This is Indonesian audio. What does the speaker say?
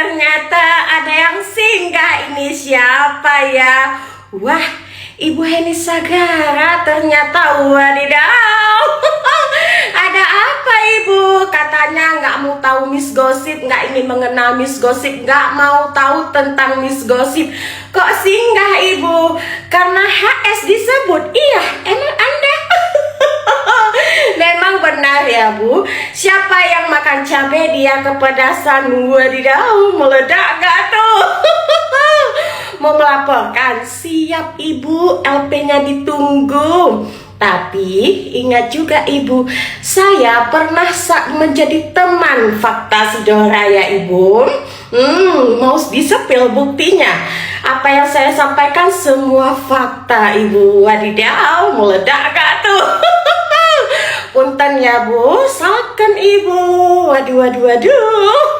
ternyata ada yang singgah. Ini siapa ya? Wah, Ibu Heni Sagara ternyata. Wadidaw. Ada apa Ibu? Katanya nggak mau tahu Miss Gosip, nggak ingin mengenal Miss Gosip, nggak mau tahu tentang Miss Gosip. Kok singgah Ibu? Karena HS disebut. Iya, emang Anda? Memang benar ya Bu. Siapa yang makan cabai dia kepedasan. Wadidaw, meledak gak tuh? Mau melaporkan? Siap Ibu, LP-nya ditunggu. Tapi ingat juga Ibu, saya pernah menjadi teman Fakta Sidora ya Ibu. Mau disepil buktinya. Apa yang saya sampaikan semua fakta Ibu. Wadidaw, meledak gak tuh? Punten ya Bu, salahkan Ibu. Waduh.